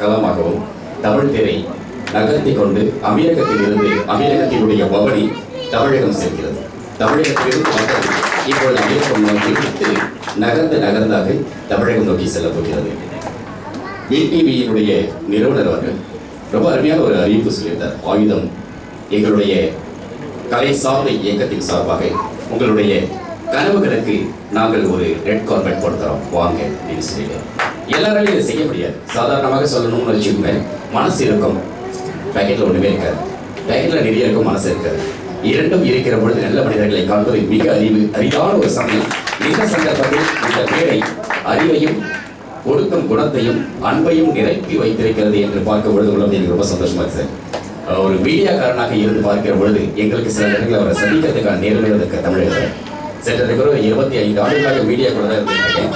களமாகவும் தமிழ் திரை நகர்த்தி கொண்டு அமீரகத்தினுடைய பவனி தமிழகம் செல்கிறது. தமிழகத்திலிருந்து மக்கள் இப்பொழுது அமீரகம் நோக்கி நகர்ந்தாக தமிழகம் நோக்கி செல்ல போகிறது. VTV-யினுடைய நிறுவனர் அவர்கள் ரொம்ப அருமையான ஒரு அறிவிப்பு சொல்லியிருந்தார். ஆயுதம் எங்களுடைய கலை சார்ந்த இயக்கத்தின் சார்பாக உங்களுடைய கனவுகளுக்கு நாங்கள் ஒரு ரெட் கார்பெட் கொடுத்துறோம் வாங்க அப்படின்னு சொல்லிட்டு. எல்லாராலையும் இதை செய்ய முடியாது. சாதாரணமாக சொல்லணும்னு வச்சுக்கோங்க, மனசு இருக்கும், பேக்கெட்டில் ஒன்றுமே இருக்காது. பேக்கெட்டில் நிறைய இருக்கும், மனசு இருக்காது. இரண்டும் இருக்கிற பொழுது நல்ல மனிதர்களை காண்பது மிக அரிதான ஒரு சமயம். இந்த சந்தர்ப்பத்தில் இந்த பேரை அறிவையும் ஒடுக்கும் குணத்தையும் அன்பையும் நிரப்பி வைத்திருக்கிறது என்று பார்க்க பொழுது உள்ளது எனக்கு ரொம்ப சந்தோஷமா இருக்கு. ஒரு மீடியாக்காரனாக இருந்து பார்க்கிற பொழுது எங்களுக்கு சில இடங்களில் அவரை சந்திக்கிறதுக்கான நேர்மை இருக்க தமிழர்கள் சென்றதுக்கு ஒரு 25 ஆண்டுகளாக மீடியாக்குள்ள தான் இருந்திருக்கேன்.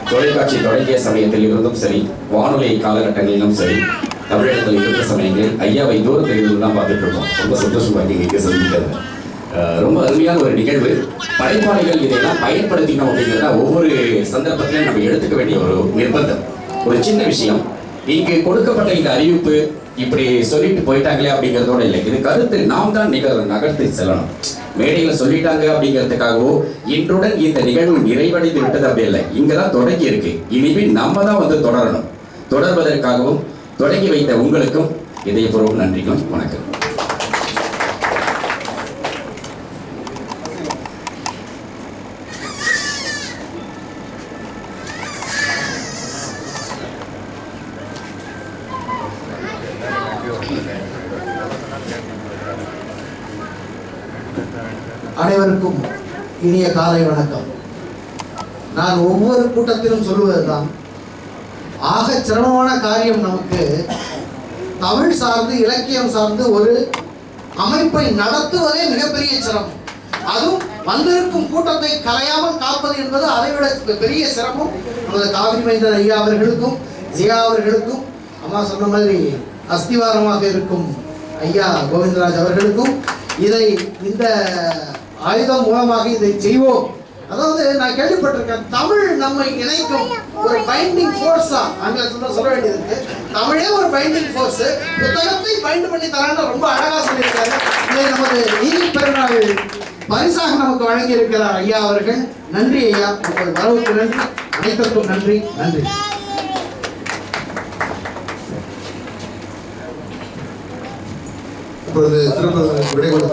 தொலைக்காட்சி தொடங்கிய சமயத்தில் இருந்தும் சரி, வானொலி காலகட்டங்களிலும் சரி, தமிழகத்தில் இருக்கிற சமயங்களில் ஐயாவை தூரத்தில் இருந்து தான் பார்த்துட்டு இருக்கோம். ரொம்ப சந்தோஷமா இங்கே சந்திக்கிறது. ரொம்ப அருமையான ஒரு நிகழ்வு. படைப்பாளிகள் இதையெல்லாம் பயன்படுத்தினோம் அப்படிங்கிறதா ஒவ்வொரு சந்தர்ப்பத்திலையும் நம்ம எடுத்துக்க வேண்டிய ஒரு நிர்பந்தம். ஒரு சின்ன விஷயம், இங்கு கொடுக்கப்பட்ட இந்த அறிவிப்பு இப்படி சொல்லிட்டு போயிட்டாங்களே அப்படிங்கிறதோட இல்லை. இது கருத்து நாம் தான் நகர்த்தி செல்லணும். மேடையில் சொல்லிட்டாங்க அப்படிங்கிறதுக்காகவோ இன்றுடன் இந்த நிகழ்வு நிறைவடைந்து விட்டது அப்படி இல்லை, இங்கதான் தொடங்கி இருக்கு. இனிமேல் நம்ம தான் தொடரணும். தொடர்வதற்காகவும் தொடங்கி வைத்த உங்களுக்கும் இதயபூர்வம் நன்றிகளும் வணக்கம். அனைவருக்கும் இனிய காலை வணக்கம். நான் ஒவ்வொரு கூட்டத்திலும் சொல்லுவதுதான், ஆக சிரமமான காரியம் நமக்கு தமிழ் சார்ந்து இலக்கியம் சார்ந்து ஒரு அமைப்பை நடத்துவதே மிகப்பெரிய சிரமம். அதுவும் வந்திருக்கும் கூட்டத்தை கலையாமல் காப்பது என்பது அதைவிட பெரிய சிரமம். நமது காவிரி மைந்தர் ஐயா அவர்களுக்கும் ஜியா அவர்களுக்கும், அம்மா சொன்ன மாதிரி அஸ்திவாரமாக இருக்கும் ஐயா கோவிந்தராஜ் அவர்களுக்கும் இதை இந்த ஆயுதம் மூலமாக இதை செய்வோம். அதாவது நான் கேள்விப்பட்டிருக்கேன், தமிழ் நம்மை இணைக்கும் ஒரு பைண்டிங் ஃபோர்ஸா ஆங்கிலத்தில் சொல்ல வேண்டியது இருக்கு. தமிழே ஒரு பைண்டிங் ஃபோர்ஸ். புத்தகத்தை பைண்ட் பண்ணி தரான்னு ரொம்ப அழகா சொல்லியிருக்காரு. இதை நமது நீதி பெருநாள் பரிசாக நமக்கு வழங்கி இருக்கிறார் ஐயா அவர்கள். நன்றி ஐயா, உங்கள் வரவுக்கு நன்றி, அனைத்திற்கும் நன்றி. நன்றி. இப்பொழுது திரும்ப விடை கொடுத்து